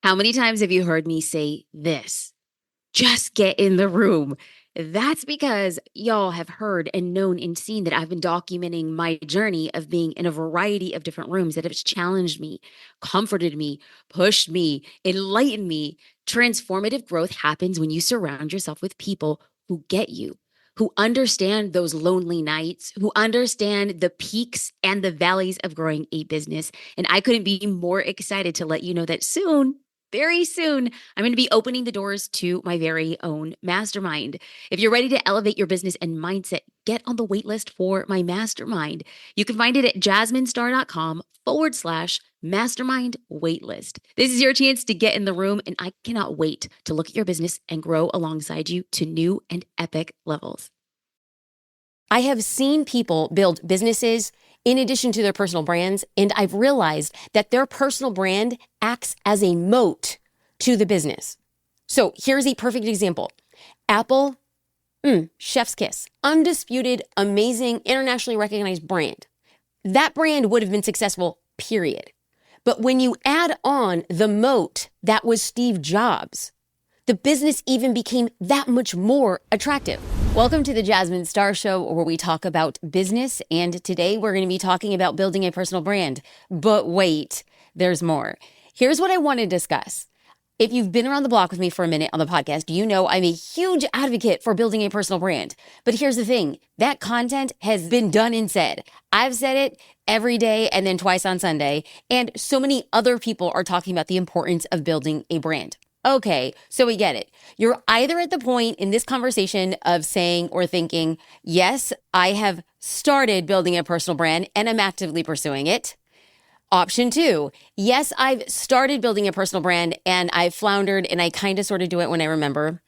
How many times have you heard me say this? Just get in the room. That's because y'all have heard and known and seen that I've been documenting my journey of being in a variety of different rooms that have challenged me, comforted me, pushed me, enlightened me. Transformative growth happens when you surround yourself with people who get you, who understand those lonely nights, who understand the peaks and the valleys of growing a business. And I couldn't be more excited to let you know that soon, very soon, I'm going to be opening the doors to my very own mastermind. If you're ready to elevate your business and mindset, get on the waitlist for my mastermind. You can find it at jasminestar.com/mastermind waitlist. This is your chance to get in the room, and I cannot wait to look at your business and grow alongside you to new and epic levels. I have seen people build businesses in addition to their personal brands, and I've realized that their personal brand acts as a moat to the business. So here's a perfect example. Apple, chef's kiss, undisputed, amazing, internationally recognized brand. That brand would have been successful, period. But when you add on the moat that was Steve Jobs, the business even became that much more attractive. Welcome to the Jasmine Star Show, where we talk about business. And today we're going to be talking about building a personal brand. But wait, there's more. Here's what I want to discuss. If you've been around the block with me for a minute on the podcast, you know I'm a huge advocate for building a personal brand. But here's the thing, that content has been done and said. I've said it every day and then twice on Sunday. And so many other people are talking about the importance of building a brand. Okay, so we get it. You're either at the point in this conversation of saying or thinking, yes, I have started building a personal brand and I'm actively pursuing it. Option 2, yes, I've started building a personal brand and I've floundered and I kind of sort of do it when I remember.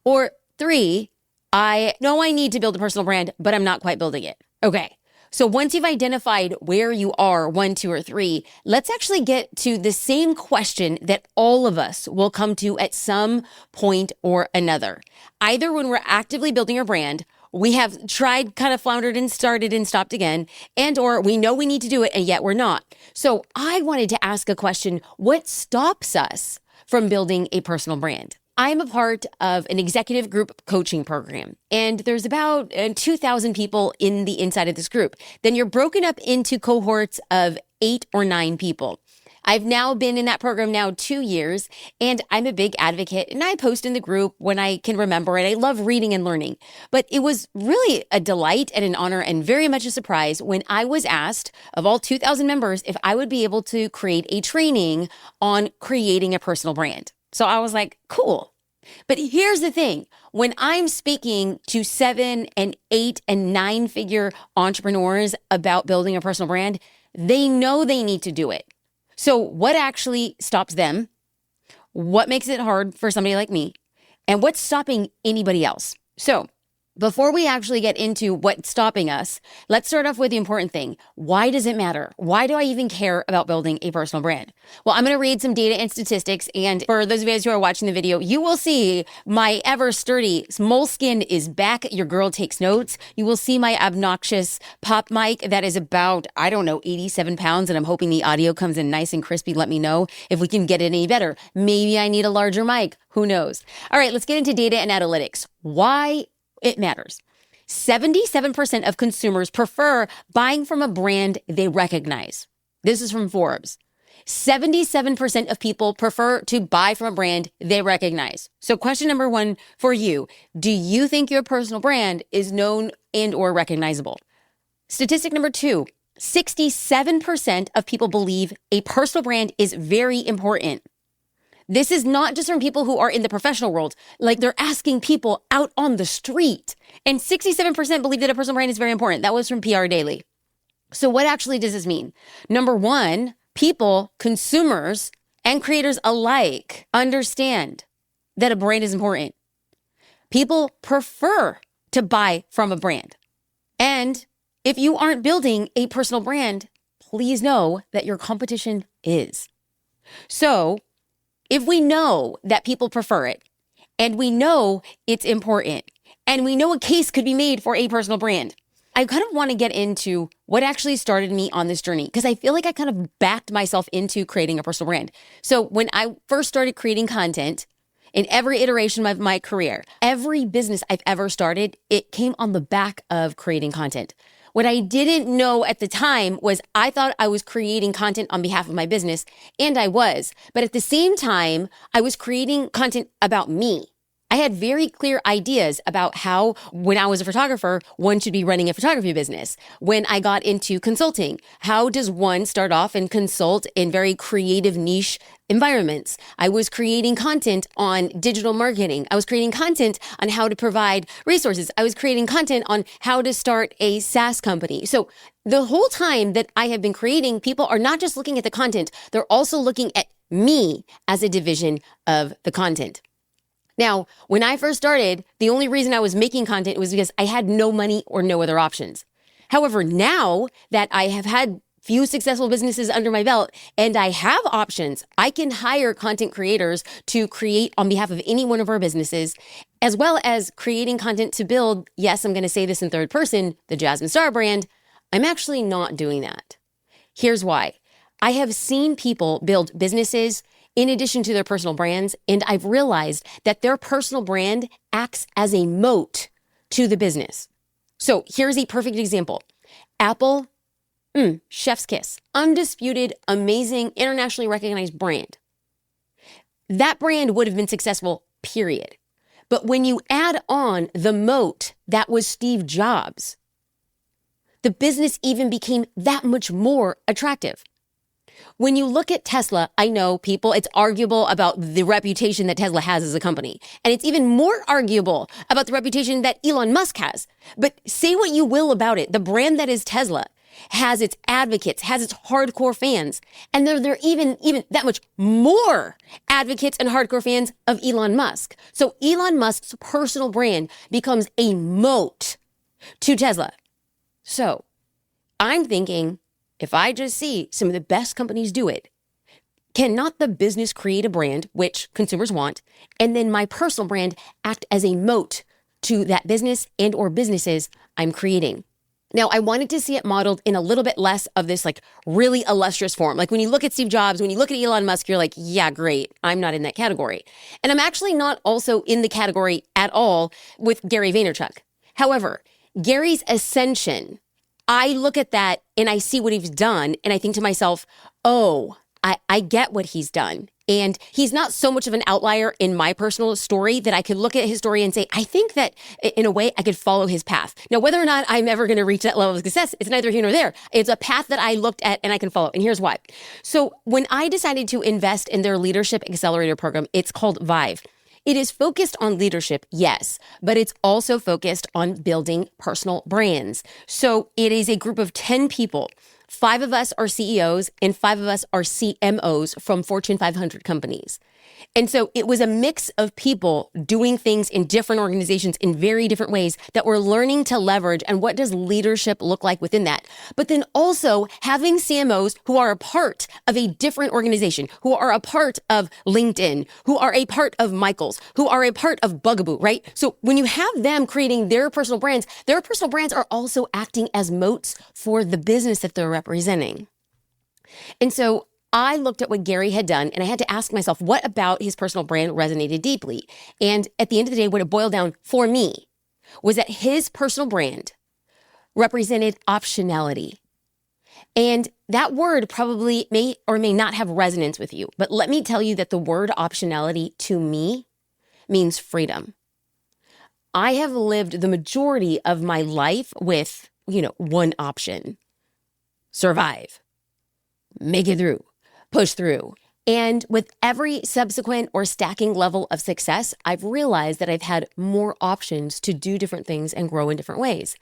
Or 3, I know I need to build a personal brand, but I'm not quite building it. Okay. So once you've identified where you are, 1, 2, or 3, let's actually get to the same question that all of us will come to at some point or another. Either when we're actively building our brand, we have tried, kind of floundered and started and stopped again, and or we know we need to do it and yet we're not. So I wanted to ask a question, what stops us from building a personal brand? I'm a part of an executive group coaching program, and there's about 2,000 people in the inside of this group. Then you're broken up into cohorts of 8 or 9 people. I've now been in that program 2 years, and I'm a big advocate, and I post in the group when I can remember, and I love reading and learning. But it was really a delight and an honor and very much a surprise when I was asked, of all 2,000 members, if I would be able to create a training on creating a personal brand. So I was like, cool. But here's the thing. When I'm speaking to 7 and 8 and 9 figure entrepreneurs about building a personal brand, they know they need to do it. So what actually stops them? What makes it hard for somebody like me? And what's stopping anybody else? So before we actually get into what's stopping us, let's start off with the important thing. Why does it matter? Why do I even care about building a personal brand? Well, I'm going to read some data and statistics. And for those of you guys who are watching the video, you will see my ever sturdy moleskin is back. Your girl takes notes. You will see my obnoxious pop mic that is about, 87 pounds. And I'm hoping the audio comes in nice and crispy. Let me know if we can get it any better. Maybe I need a larger mic. Who knows? All right, let's get into data and analytics. Why it matters. 77% of consumers prefer buying from a brand they recognize. This is from Forbes. 77% of people prefer to buy from a brand they recognize. So question number 1 for you, do you think your personal brand is known and or recognizable? Statistic number 2, 67% of people believe a personal brand is very important. This is not just from people who are in the professional world. Like, they're asking people out on the street. And 67% believe that a personal brand is very important. That was from PR Daily. So what actually does this mean? Number 1, people, consumers, and creators alike understand that a brand is important. People prefer to buy from a brand. And if you aren't building a personal brand, please know that your competition is. So if we know that people prefer it, and we know it's important, and we know a case could be made for a personal brand, I kind of want to get into what actually started me on this journey because I feel like I kind of backed myself into creating a personal brand. So when I first started creating content in every iteration of my career, every business I've ever started, it came on the back of creating content. What I didn't know at the time was I thought I was creating content on behalf of my business, and I was. But at the same time, I was creating content about me. I had very clear ideas about how, when I was a photographer, one should be running a photography business. When I got into consulting, how does one start off and consult in very creative niche environments? I was creating content on digital marketing. I was creating content on how to provide resources. I was creating content on how to start a SaaS company. So the whole time that I have been creating, people are not just looking at the content, they're also looking at me as a division of the content. Now, when I first started, the only reason I was making content was because I had no money or no other options. However, now that I have had few successful businesses under my belt and I have options, I can hire content creators to create on behalf of any one of our businesses, as well as creating content to build, yes, I'm going to say this in third person, the Jasmine Star brand. I'm actually not doing that. Here's why. I have seen people build businesses in addition to their personal brands, and I've realized that their personal brand acts as a moat to the business. So here's a perfect example. Apple, chef's kiss, undisputed, amazing, internationally recognized brand. That brand would have been successful, period. But when you add on the moat that was Steve Jobs, the business even became that much more attractive. When you look at Tesla, I know people, it's arguable about the reputation that Tesla has as a company. And it's even more arguable about the reputation that Elon Musk has. But say what you will about it. The brand that is Tesla has its advocates, has its hardcore fans. And they're even that much more advocates and hardcore fans of Elon Musk. So Elon Musk's personal brand becomes a moat to Tesla. So I'm thinking, if I just see some of the best companies do it, cannot the business create a brand, which consumers want, and then my personal brand act as a moat to that business and or businesses I'm creating? Now, I wanted to see it modeled in a little bit less of this like really illustrious form. Like when you look at Steve Jobs, when you look at Elon Musk, you're like, yeah, great. I'm not in that category. And I'm actually not also in the category at all with Gary Vaynerchuk. However, Gary's ascension, I look at that and I see what he's done and I think to myself, oh, I get what he's done. And he's not so much of an outlier in my personal story that I could look at his story and say, I think that in a way I could follow his path. Now, whether or not I'm ever going to reach that level of success, it's neither here nor there. It's a path that I looked at and I can follow. And here's why. So when I decided to invest in their leadership accelerator program, it's called Vive. It is focused on leadership, yes, but it's also focused on building personal brands. So it is a group of 10 people. 5 of us are CEOs and 5 of us are CMOs from Fortune 500 companies. And so it was a mix of people doing things in different organizations in very different ways that we're learning to leverage. And what does leadership look like within that? But then also having CMOs who are a part of a different organization, who are a part of LinkedIn, who are a part of Michaels, who are a part of Bugaboo, right? So when you have them creating their personal brands are also acting as moats for the business that they're representing. And so I looked at what Gary had done and I had to ask myself, what about his personal brand resonated deeply? And at the end of the day, what it boiled down for me was that his personal brand represented optionality. And that word probably may or may not have resonance with you, but let me tell you that the word optionality to me means freedom. I have lived the majority of my life with, one option: survive, make it through, push through. And with every subsequent or stacking level of success, I've realized that I've had more options to do different things and grow in different ways.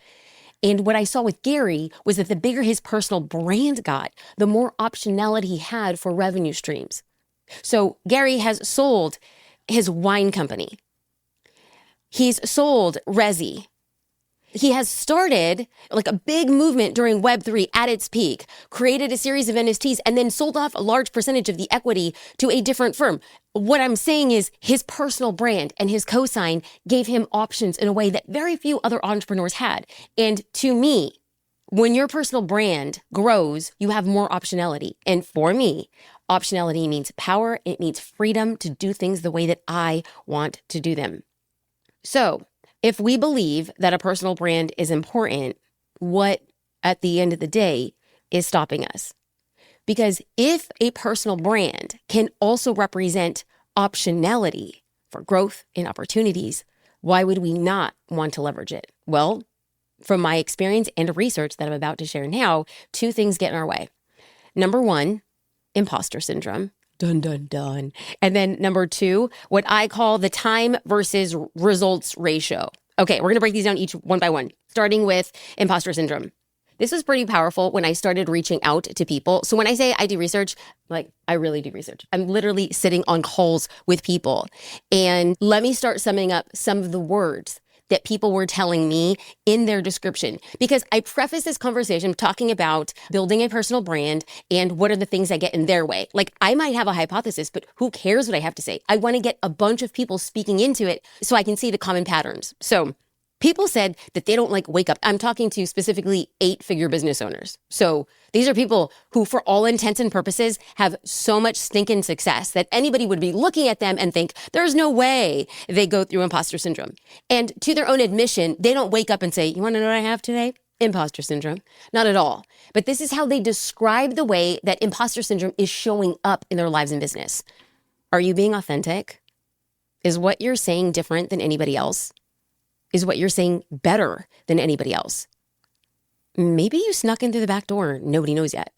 And what I saw with Gary was that the bigger his personal brand got, the more optionality he had for revenue streams. So Gary has sold his wine company. He's sold Resi. He has started like a big movement during Web3 at its peak, created a series of NFTs, and then sold off a large percentage of the equity to a different firm. What I'm saying is his personal brand and his cosign gave him options in a way that very few other entrepreneurs had. And to me, when your personal brand grows, you have more optionality. And for me, optionality means power. It means freedom to do things the way that I want to do them. So if we believe that a personal brand is important, what at the end of the day is stopping us? Because if a personal brand can also represent optionality for growth and opportunities, why would we not want to leverage it? Well, from my experience and research that I'm about to share now, two things get in our way. Number one, imposter syndrome. Dun, dun, dun. And then number two, what I call the time versus results ratio. Okay, we're going to break these down each one by one, starting with imposter syndrome. This was pretty powerful when I started reaching out to people. So when I say I do research, like I really do research. I'm literally sitting on calls with people. And let me start summing up some of the words that people were telling me in their description. Because I preface this conversation talking about building a personal brand and what are the things that get in their way. Like I might have a hypothesis, but who cares what I have to say? I want to get a bunch of people speaking into it so I can see the common patterns. So people said that they don't like wake up. I'm talking to specifically 8-figure business owners. So these are people who, for all intents and purposes, have so much stinking success that anybody would be looking at them and think, there's no way they go through imposter syndrome. And to their own admission, they don't wake up and say, you want to know what I have today? Imposter syndrome. Not at all. But this is how they describe the way that imposter syndrome is showing up in their lives and business. Are you being authentic? Is what you're saying different than anybody else? Is what you're saying better than anybody else? Maybe you snuck in through the back door. Nobody knows yet.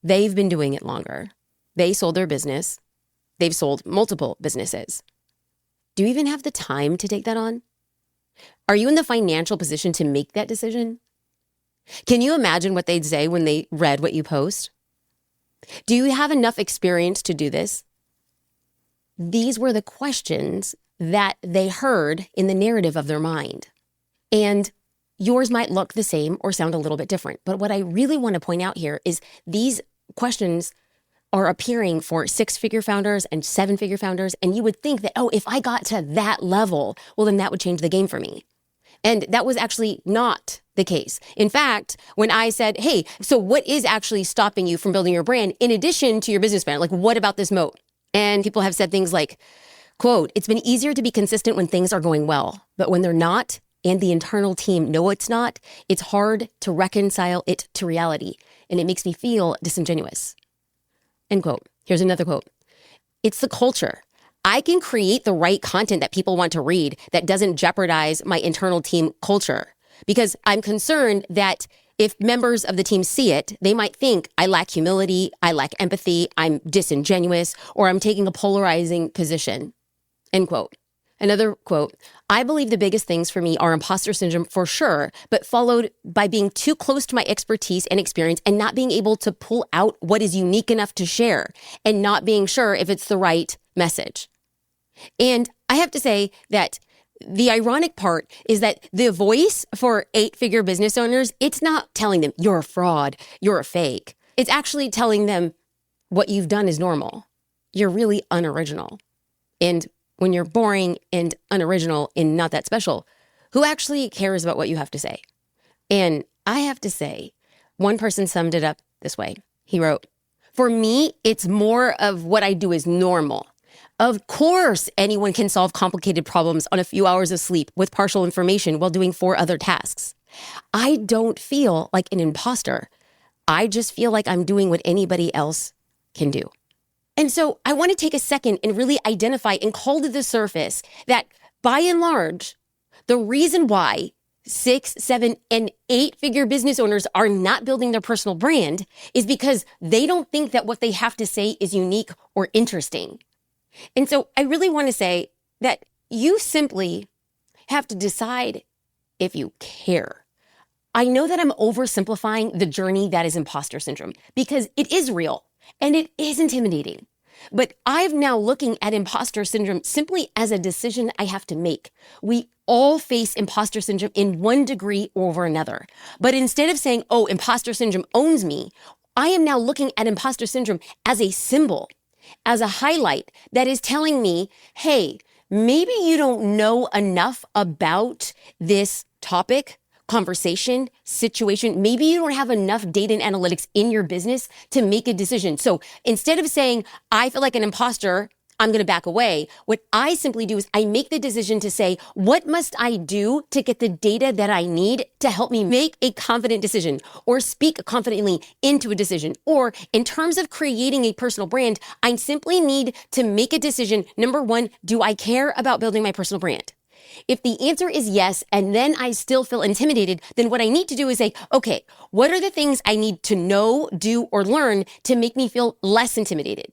They've been doing it longer. They sold their business. They've sold multiple businesses. Do you even have the time to take that on? Are you in the financial position to make that decision? Can you imagine what they'd say when they read what you post? Do you have enough experience to do this? These were the questions that they heard in the narrative of their mind. And yours might look the same or sound a little bit different. But what I really want to point out here is these questions are appearing for 6-figure founders and 7-figure founders. And you would think that, oh, if I got to that level, well, then that would change the game for me. And that was actually not the case. In fact, when I said, hey, so what is actually stopping you from building your brand in addition to your business plan? Like, what about this moat? And people have said things like, quote, it's been easier to be consistent when things are going well, but when they're not, and the internal team know it's not, it's hard to reconcile it to reality, and it makes me feel disingenuous. End quote. Here's another quote. It's the culture. I can create the right content that people want to read that doesn't jeopardize my internal team culture, because I'm concerned that if members of the team see it, they might think I lack humility, I lack empathy, I'm disingenuous, or I'm taking a polarizing position. End quote. Another quote, I believe the biggest things for me are imposter syndrome for sure, but followed by being too close to my expertise and experience and not being able to pull out what is unique enough to share and not being sure if it's the right message. And I have to say that the ironic part is that the voice for 8-figure business owners, it's not telling them you're a fraud, you're a fake. It's actually telling them what you've done is normal. You're really unoriginal. And when you're boring and unoriginal and not that special, who actually cares about what you have to say? And I have to say, one person summed it up this way. He wrote, for me, it's more of what I do is normal. Of course, anyone can solve complicated problems on a few hours of sleep with partial information while doing 4 other tasks. I don't feel like an imposter. I just feel like I'm doing what anybody else can do. And so I want to take a second and really identify and call to the surface that by and large, the reason why 6, 7, and 8-figure business owners are not building their personal brand is because they don't think that what they have to say is unique or interesting. And so I really want to say that you simply have to decide if you care. I know that I'm oversimplifying the journey that is imposter syndrome because it is real and it is intimidating. But I'm now looking at imposter syndrome simply as a decision I have to make. We all face imposter syndrome in one degree over another. But instead of saying, oh, imposter syndrome owns me, I am now looking at imposter syndrome as a symbol, as a highlight that is telling me, hey, maybe you don't know enough about this topic, conversation, situation. Maybe you don't have enough data and analytics in your business to make a decision. So instead of saying, I feel like an imposter, I'm going to back away. What I simply do is I make the decision to say, what must I do to get the data that I need to help me make a confident decision or speak confidently into a decision? Or in terms of creating a personal brand, I simply need to make a decision. Number one, do I care about building my personal brand? If the answer is yes, and then I still feel intimidated, then what I need to do is say, okay, what are the things I need to know, do, or learn to make me feel less intimidated?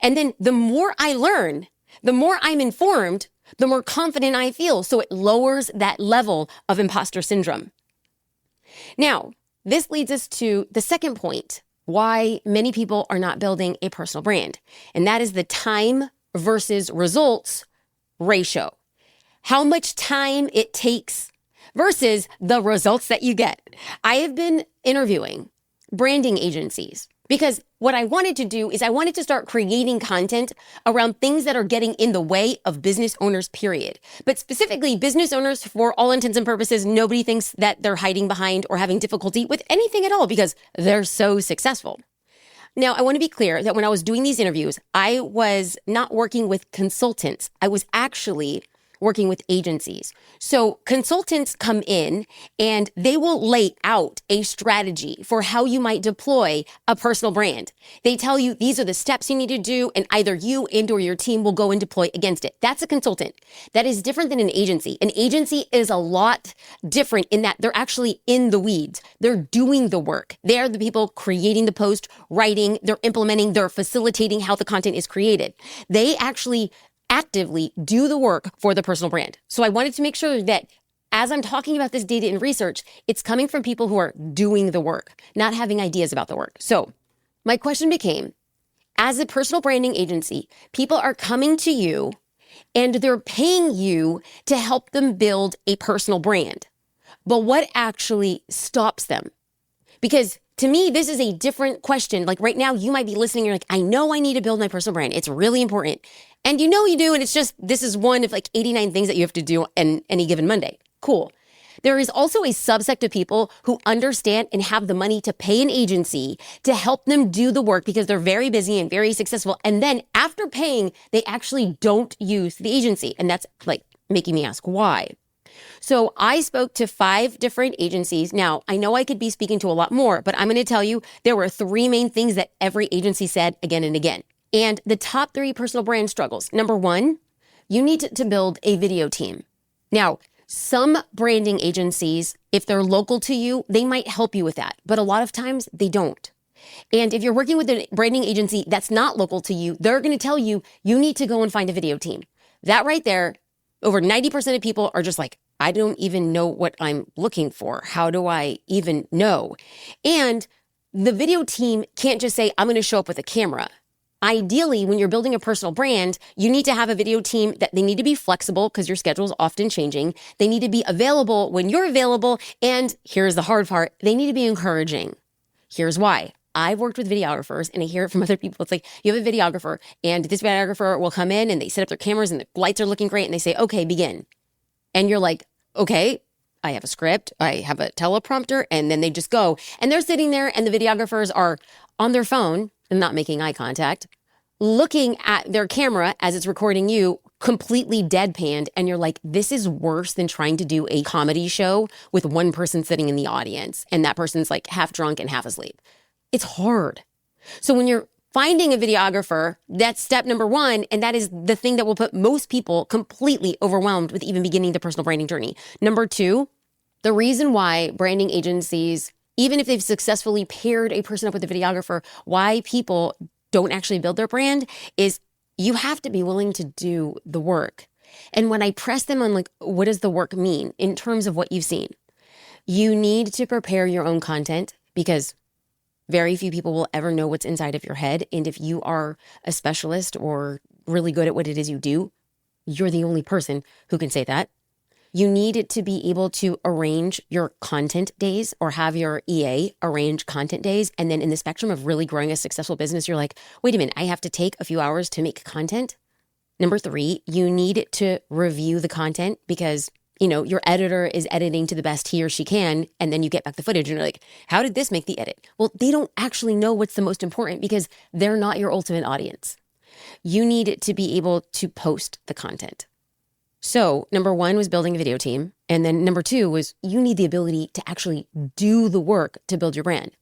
And then the more I learn, the more I'm informed, the more confident I feel. So it lowers that level of imposter syndrome. Now, this leads us to the second point, why many people are not building a personal brand. And that is the time versus results ratio. How much time it takes versus the results that you get. I have been interviewing branding agencies because what I wanted to do is I wanted to start creating content around things that are getting in the way of business owners, period. But specifically business owners, for all intents and purposes, nobody thinks that they're hiding behind or having difficulty with anything at all because they're so successful. Now, I want to be clear that when I was doing these interviews, I was not working with consultants. I was actually working with agencies. So consultants come in and they will lay out a strategy for how you might deploy a personal brand. They tell you these are the steps you need to do, and either you and or your team will go and deploy against it. That's a consultant. That is different than an agency. An agency is a lot different in that they're actually in the weeds. They're doing the work. They're the people creating the post, writing, they're implementing, they're facilitating how the content is created. They actually actively do the work for the personal brand. So I wanted to make sure that as I'm talking about this data and research, it's coming from people who are doing the work, not having ideas about the work. So my question became, as a personal branding agency, people are coming to you and they're paying you to help them build a personal brand. But what actually stops them? Because to me, this is a different question. Like right now, you might be listening. You're like, I know I need to build my personal brand. It's really important. And you know you do. And it's just, this is one of like 89 things that you have to do on any given Monday. Cool. There is also a subsect of people who understand and have the money to pay an agency to help them do the work because they're very busy and very successful. And then after paying, they actually don't use the agency. And that's like making me ask why. So I spoke to 5 different agencies. Now, I know I could be speaking to a lot more, but I'm going to tell you there were 3 main things that every agency said again and again. And the top 3 personal brand struggles. Number 1, you need to build a video team. Now, some branding agencies, if they're local to you, they might help you with that. But a lot of times they don't. And if you're working with a branding agency that's not local to you, they're going to tell you, you need to go and find a video team. That right there, over 90% of people are just like, I don't even know what I'm looking for. How do I even know? And the video team can't just say, I'm going to show up with a camera. Ideally, when you're building a personal brand, you need to have a video team that they need to be flexible because your schedule is often changing. They need to be available when you're available. And here's the hard part. They need to be encouraging. Here's why. I've worked with videographers and I hear it from other people. It's like, you have a videographer and this videographer will come in and they set up their cameras and the lights are looking great. And they say, okay, begin. And you're like, okay, I have a script, I have a teleprompter, and then they just go. And they're sitting there and the videographers are on their phone and not making eye contact, looking at their camera as it's recording you, completely deadpanned. And you're like, this is worse than trying to do a comedy show with one person sitting in the audience. And that person's like half drunk and half asleep. It's hard. So when you're finding a videographer, that's step number 1. And that is the thing that will put most people completely overwhelmed with even beginning the personal branding journey. Number 2, the reason why branding agencies, even if they've successfully paired a person up with a videographer, why people don't actually build their brand is you have to be willing to do the work. And when I press them on like, what does the work mean in terms of what you've seen? You need to prepare your own content because Very few people will ever know what's inside of your head. And if you are a specialist or really good at what it is you do, you're the only person who can say that. You need to be able to arrange your content days or have your EA arrange content days. And then in the spectrum of really growing a successful business, you're like, wait a minute, I have to take a few hours to make content. Number 3, you need to review the content because, your editor is editing to the best he or she can. And then you get back the footage and you're like, how did this make the edit? Well, they don't actually know what's the most important because they're not your ultimate audience. You need to be able to post the content. So number 1 was building a video team. And then number 2 was you need the ability to actually do the work to build your brand.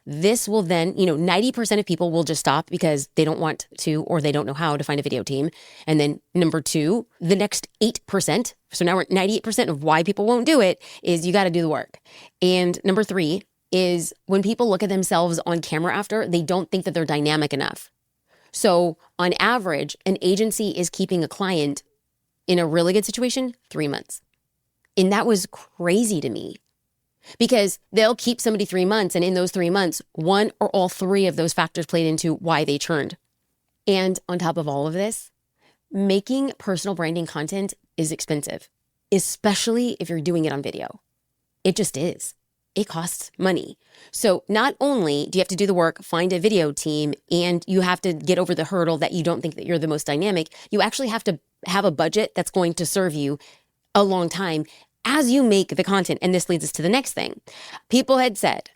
This will then, 90% of people will just stop because they don't want to or they don't know how to find a video team. And then number 2, the next 8%, so now we're at 98% of why people won't do it is you got to do the work. And number 3 is when people look at themselves on camera after, they don't think that they're dynamic enough. So on average, an agency is keeping a client in a really good situation 3 months. And that was crazy to me. Because they'll keep somebody 3 months, and in those 3 months, 1 or all 3 of those factors played into why they churned. And on top of all of this, making personal branding content is expensive, especially if you're doing it on video. It just is. It costs money. So not only do you have to do the work, find a video team, and you have to get over the hurdle that you don't think that you're the most dynamic, you actually have to have a budget that's going to serve you a long time as you make the content. And this leads us to the next thing. People had said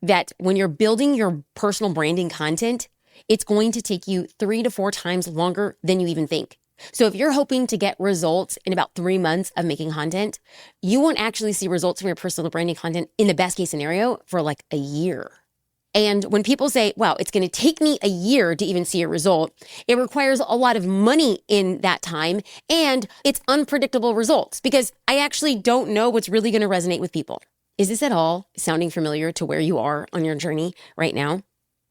that when you're building your personal branding content, it's going to take you 3 to 4 times longer than you even think. So if you're hoping to get results in about 3 months of making content, you won't actually see results from your personal branding content in the best case scenario for like a year. And when people say, wow, it's going to take me a year to even see a result, it requires a lot of money in that time. And it's unpredictable results because I actually don't know what's really going to resonate with people. Is this at all sounding familiar to where you are on your journey right now?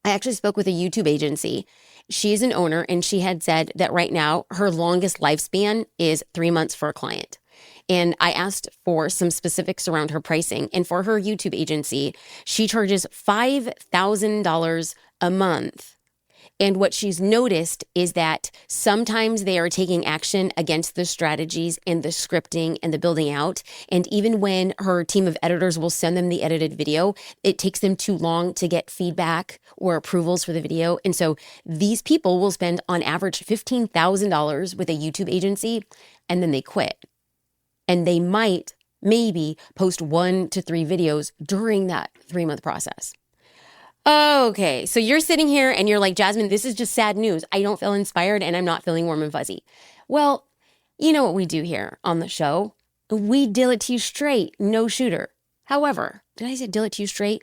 I actually spoke with a YouTube agency. She's an owner and she had said that right now her longest lifespan is 3 months for a client. And I asked for some specifics around her pricing. And for her YouTube agency, she charges $5,000 a month. And what she's noticed is that sometimes they are taking action against the strategies and the scripting and the building out. And even when her team of editors will send them the edited video, it takes them too long to get feedback or approvals for the video. And so these people will spend on average $15,000 with a YouTube agency and then they quit. And they might maybe post 1 to 3 videos during that 3-month process. Okay, so you're sitting here and you're like, Jasmine, this is just sad news. I don't feel inspired and I'm not feeling warm and fuzzy. Well, you know what we do here on the show? We deal it to you straight, no shooter. However, did I say deal it to you straight?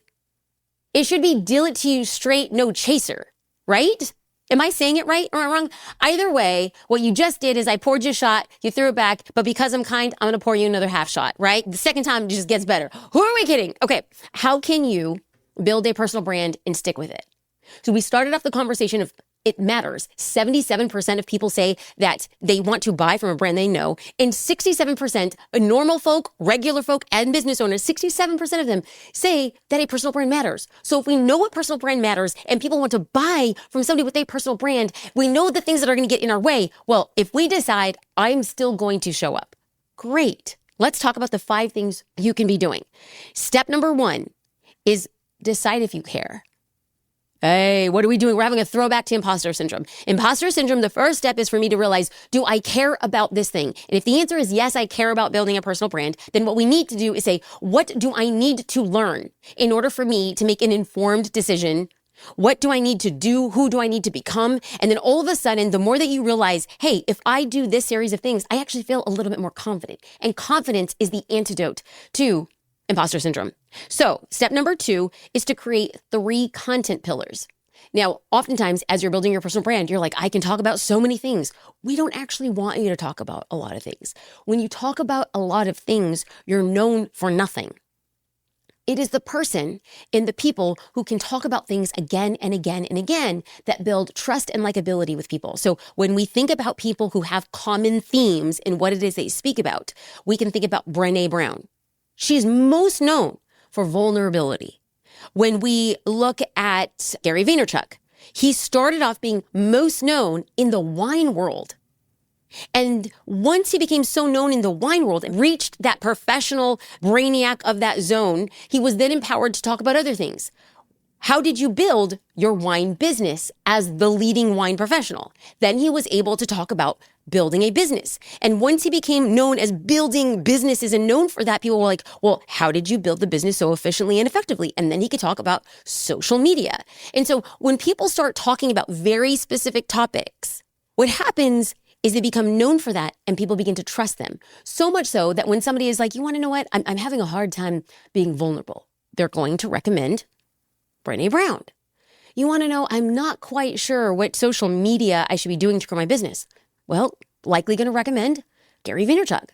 It should be deal it to you straight, no chaser, right? Am I saying it right or am I wrong? Either way, what you just did is I poured you a shot, you threw it back, but because I'm kind, I'm going to pour you another half shot, right? The second time it just gets better. Who are we kidding? Okay, how can you build a personal brand and stick with it? So we started off the conversation of it matters. 77% of people say that they want to buy from a brand they know. And 67% normal folk, regular folk, and business owners, 67% of them say that a personal brand matters. So if we know what personal brand matters and people want to buy from somebody with a personal brand, we know the things that are going to get in our way. Well, if we decide I'm still going to show up, great. Let's talk about the 5 things you can be doing. Step number 1 is decide if you care. Hey, what are we doing? We're having a throwback to imposter syndrome. Imposter syndrome, the first step is for me to realize, do I care about this thing? And if the answer is yes, I care about building a personal brand, then what we need to do is say, what do I need to learn in order for me to make an informed decision? What do I need to do? Who do I need to become? And then all of a sudden, the more that you realize, hey, if I do this series of things, I actually feel a little bit more confident. And confidence is the antidote to imposter syndrome. So step number 2 is to create 3 content pillars. Now, oftentimes as you're building your personal brand, you're like, I can talk about so many things. We don't actually want you to talk about a lot of things. When you talk about a lot of things, you're known for nothing. It is the person and the people who can talk about things again and again and again that build trust and likability with people. So when we think about people who have common themes in what it is they speak about, we can think about Brené Brown. She's most known for vulnerability. When we look at Gary Vaynerchuk, he started off being most known in the wine world. And once he became so known in the wine world and reached that professional brainiac of that zone, he was then empowered to talk about other things. How did you build your wine business as the leading wine professional? Then he was able to talk about building a business. And once he became known as building businesses and known for that, people were like, well, how did you build the business so efficiently and effectively? And then he could talk about social media. And so when people start talking about very specific topics, what happens is they become known for that and people begin to trust them. So much so that when somebody is like, you want to know what? I'm having a hard time being vulnerable. They're going to recommend Brené Brown. You want to know, I'm not quite sure what social media I should be doing to grow my business. Well, likely going to recommend Gary Vaynerchuk.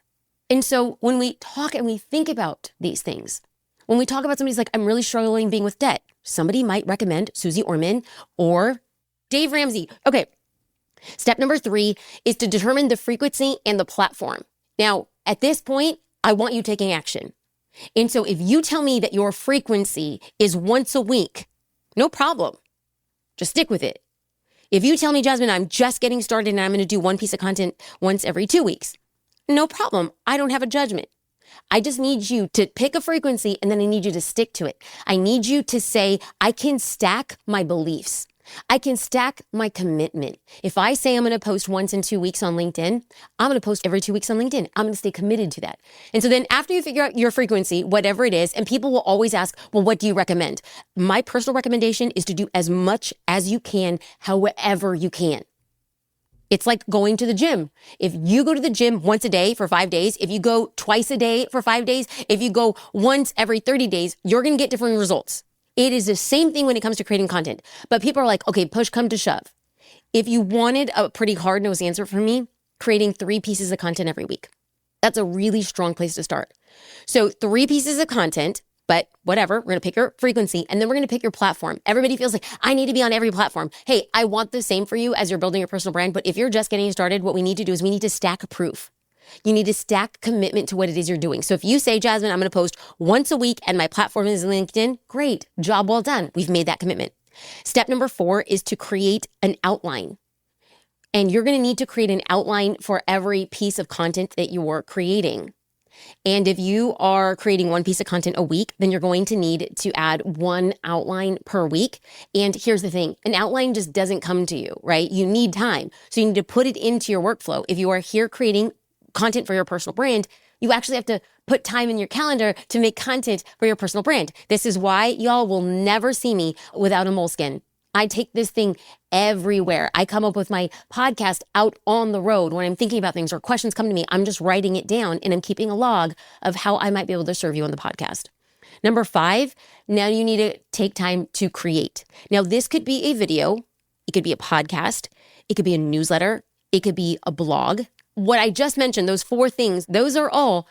And so when we talk and we think about these things, when we talk about somebody's like, I'm really struggling being with debt, somebody might recommend Susie Orman or Dave Ramsey. Okay. Step number 3 is to determine the frequency and the platform. Now, at this point, I want you taking action. And so if you tell me that your frequency is once a week, no problem. Just stick with it. If you tell me, Jasmine, I'm just getting started and I'm going to do one piece of content once every 2 weeks, no problem. I don't have a judgment. I just need you to pick a frequency and then I need you to stick to it. I need you to say, I can stack my beliefs. I can stack my commitment. If I say I'm going to post once in 2 weeks on LinkedIn, I'm going to post every 2 weeks on LinkedIn. I'm going to stay committed to that. And so then after you figure out your frequency, whatever it is, and people will always ask, well, what do you recommend? My personal recommendation is to do as much as you can, however you can. It's like going to the gym. If you go to the gym once a day for 5 days, if you go twice a day for 5 days, if you go once every 30 days, you're going to get different results. It is the same thing when it comes to creating content. But people are like, okay, push come to shove. If you wanted a pretty hard-nosed answer from me, creating 3 pieces of content every week. That's a really strong place to start. So 3 pieces of content, but whatever, we're going to pick your frequency and then we're going to pick your platform. Everybody feels like I need to be on every platform. Hey, I want the same for you as you're building your personal brand. But if you're just getting started, what we need to do is we need to stack proof. You need to stack commitment to what it is you're doing. So if you say, Jasmine, I'm going to post once a week and my platform is LinkedIn, great, job well done. We've made that commitment. Step number 4 is to create an outline. And you're going to need to create an outline for every piece of content that you are creating. And if you are creating one piece of content a week, then you're going to need to add 1 outline per week. And here's the thing, an outline just doesn't come to you, right? You need time. So you need to put it into your workflow. If you are here creating content for your personal brand, you actually have to put time in your calendar to make content for your personal brand. This is why y'all will never see me without a moleskin. I take this thing everywhere. I come up with my podcast out on the road when I'm thinking about things or questions come to me. I'm just writing it down and I'm keeping a log of how I might be able to serve you on the podcast. Number 5, now you need to take time to create. Now this could be a video. It could be a podcast. It could be a newsletter. It could be a blog. What I just mentioned, those 4 things, those are all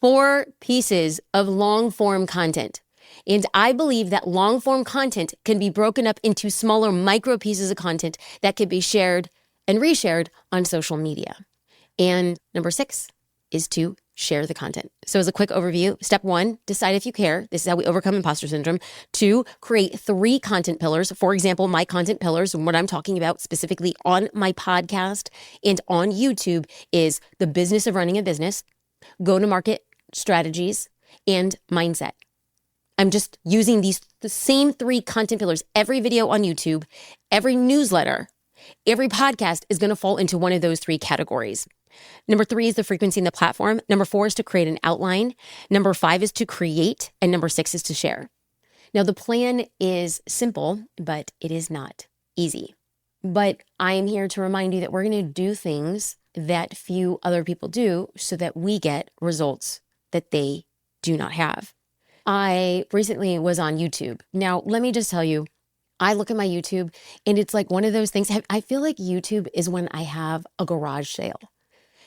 4 pieces of long form content. And I believe that long form content can be broken up into smaller micro pieces of content that could be shared and reshared on social media. And number 6 is to share the content. So as a quick overview, step 1, decide if you care. This is how we overcome imposter syndrome. 2, create 3 content pillars. For example, my content pillars, and what I'm talking about specifically on my podcast and on YouTube is the business of running a business, go-to-market strategies, and mindset. I'm just using the same 3 content pillars. Every video on YouTube, every newsletter, every podcast is going to fall into one of those 3 categories. Number 3 is the frequency and the platform. Number 4 is to create an outline. Number 5 is to create. And number 6 is to share. Now, the plan is simple, but it is not easy. But I am here to remind you that we're going to do things that few other people do so that we get results that they do not have. I recently was on YouTube. Now, let me just tell you, I look at my YouTube and it's like one of those things. I feel like YouTube is when I have a garage sale.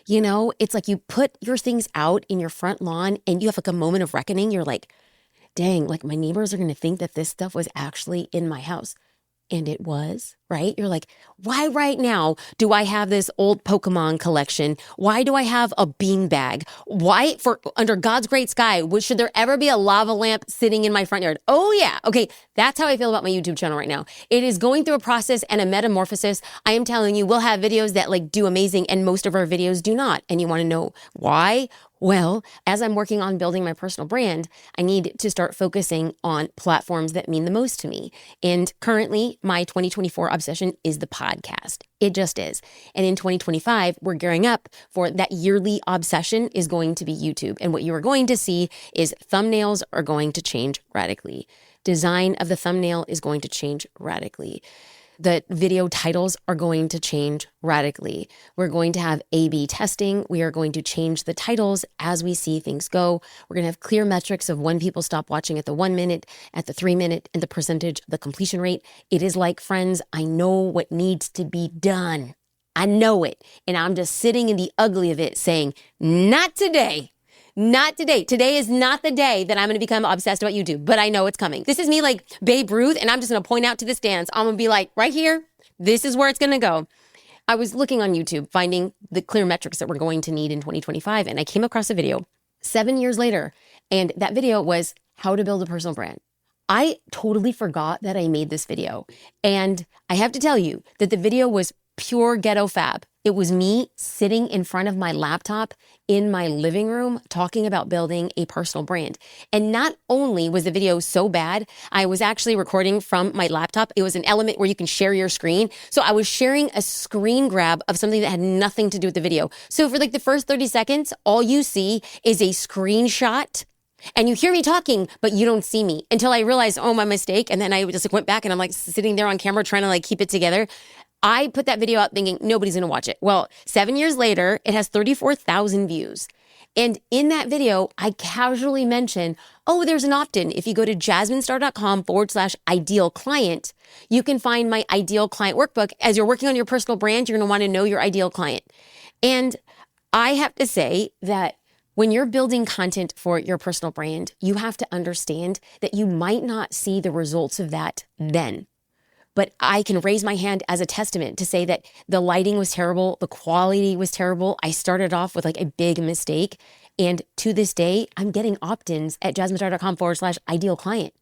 You know, it's like you put your things out in your front lawn and you have like a moment of reckoning. You're like, dang, like my neighbors are going to think that this stuff was actually in my house. And it was, right? You're like, why right now do I have this old Pokemon collection? Why do I have a beanbag? Why, for under God's great sky, should there ever be a lava lamp sitting in my front yard? Oh yeah. Okay. That's how I feel about my YouTube channel right now. It is going through a process and a metamorphosis. I am telling you, we'll have videos that like do amazing and most of our videos do not. And you want to know why? Well, as I'm working on building my personal brand, I need to start focusing on platforms that mean the most to me. And currently, my 2024 obsession is the podcast. It just is. And in 2025, we're gearing up for that yearly obsession is going to be YouTube. And what you are going to see is thumbnails are going to change radically. Design of the thumbnail is going to change radically. The video titles are going to change radically. We're going to have A/B testing. We are going to change the titles as we see things go. We're going to have clear metrics of when people stop watching at the 1 minute, at the 3 minute, and the percentage, the completion rate. It is like, friends, I know what needs to be done. I know it. And I'm just sitting in the ugly of it saying, not today. Not today. Today is not the day that I'm going to become obsessed about YouTube, but I know it's coming. This is me like Babe Ruth, and I'm just going to point out to the stands. I'm going to be like, right here, this is where it's going to go. I was looking on YouTube, finding the clear metrics that we're going to need in 2025, and I came across a video 7 years later, and that video was how to build a personal brand. I totally forgot that I made this video, and I have to tell you that the video was pure ghetto fab. It was me sitting in front of my laptop in my living room talking about building a personal brand. And not only was the video so bad, I was actually recording from my laptop. It was an element where you can share your screen. So I was sharing a screen grab of something that had nothing to do with the video. So for like the first 30 seconds, all you see is a screenshot. And you hear me talking, but you don't see me until I realized, oh, my mistake. And then I just like went back and I'm like sitting there on camera trying to like keep it together. I put that video out thinking nobody's going to watch it. Well, 7 years later, it has 34,000 views. And in that video, I casually mention, oh, there's an opt-in. If you go to jasminestar.com/ideal client, you can find my ideal client workbook. As you're working on your personal brand, you're going to want to know your ideal client. And I have to say that when you're building content for your personal brand, you have to understand that you might not see the results of that then. But I can raise my hand as a testament to say that the lighting was terrible. The quality was terrible. I started off with like a big mistake. And to this day, I'm getting opt-ins at jasminestar.com/ideal client.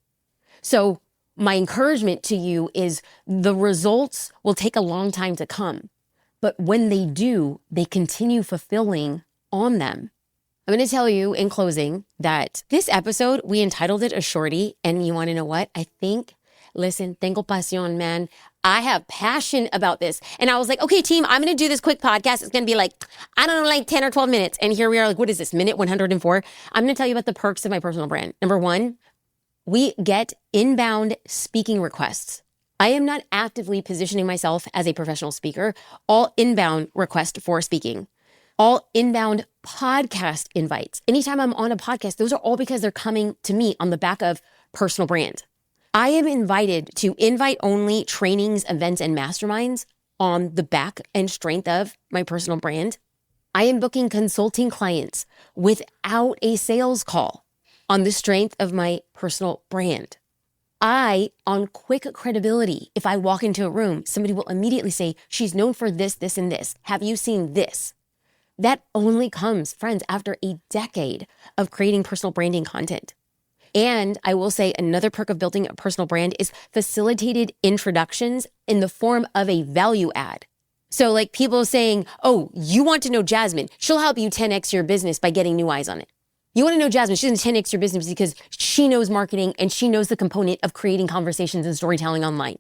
So my encouragement to you is the results will take a long time to come. But when they do, they continue fulfilling on them. I'm going to tell you in closing that this episode, we entitled it a shorty. And you want to know what? I think, listen, tengo pasión, man. I have passion about this. And I was like, okay, team, I'm going to do this quick podcast. It's going to be like, I don't know, like 10 or 12 minutes. And here we are, like, what is this, minute 104? I'm going to tell you about the perks of my personal brand. Number one, we get inbound speaking requests. I am not actively positioning myself as a professional speaker. All inbound requests for speaking. All inbound podcast invites. Anytime I'm on a podcast, those are all because they're coming to me on the back of personal brand. I am invited to invite-only trainings, events, and masterminds on the back and strength of my personal brand. I am booking consulting clients without a sales call on the strength of my personal brand. On quick credibility, if I walk into a room, somebody will immediately say, she's known for this, this, and this. Have you seen this? That only comes, friends, after a decade of creating personal branding content. And I will say another perk of building a personal brand is facilitated introductions in the form of a value add. So like people saying, oh, you want to know Jasmine, she'll help you 10x your business by getting new eyes on it. You want to know Jasmine, she's going to 10x your business because she knows marketing and she knows the component of creating conversations and storytelling online.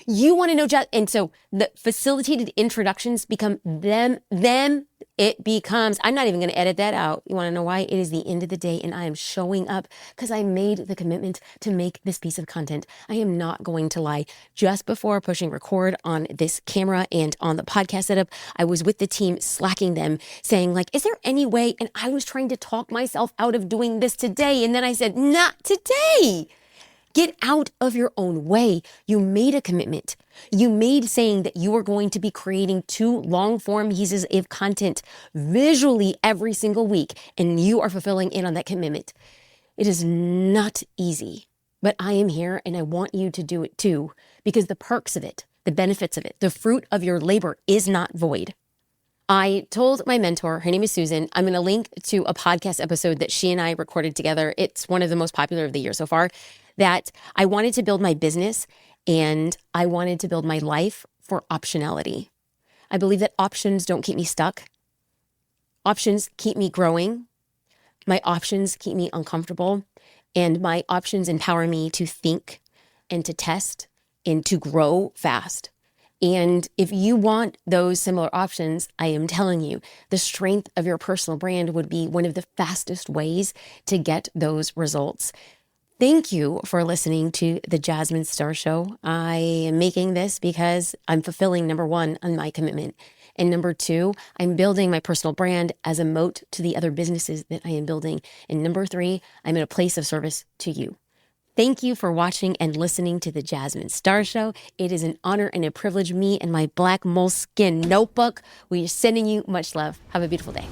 You want to know, and so the facilitated introductions become them, it becomes, I'm not even going to edit that out. You want to know why? It is the end of the day and I am showing up because I made the commitment to make this piece of content. I am not going to lie. Just before pushing record on this camera and on the podcast setup, I was with the team slacking them saying like, is there any way? And I was trying to talk myself out of doing this today. And then I said, not today. Get out of your own way. You made a commitment. You made saying that you are going to be creating 2 long-form pieces of content visually every single week, and you are fulfilling in on that commitment. It is not easy, but I am here and I want you to do it too, because the perks of it, the benefits of it, the fruit of your labor is not void. I told my mentor, her name is Susan, I'm going to link to a podcast episode that she and I recorded together. It's one of the most popular of the year so far, that I wanted to build my business and I wanted to build my life for optionality. I believe that options don't keep me stuck. Options keep me growing. My options keep me uncomfortable, and my options empower me to think and to test and to grow fast. And if you want those similar options, I am telling you, the strength of your personal brand would be one of the fastest ways to get those results. Thank you for listening to the Jasmine Star Show. I am making this because I'm fulfilling, number one, on my commitment. And number two, I'm building my personal brand as a moat to the other businesses that I am building. And number three, I'm in a place of service to you. Thank you for watching and listening to the Jasmine Star Show. It is an honor and a privilege. Me and my black moleskin notebook. We are sending you much love. Have a beautiful day.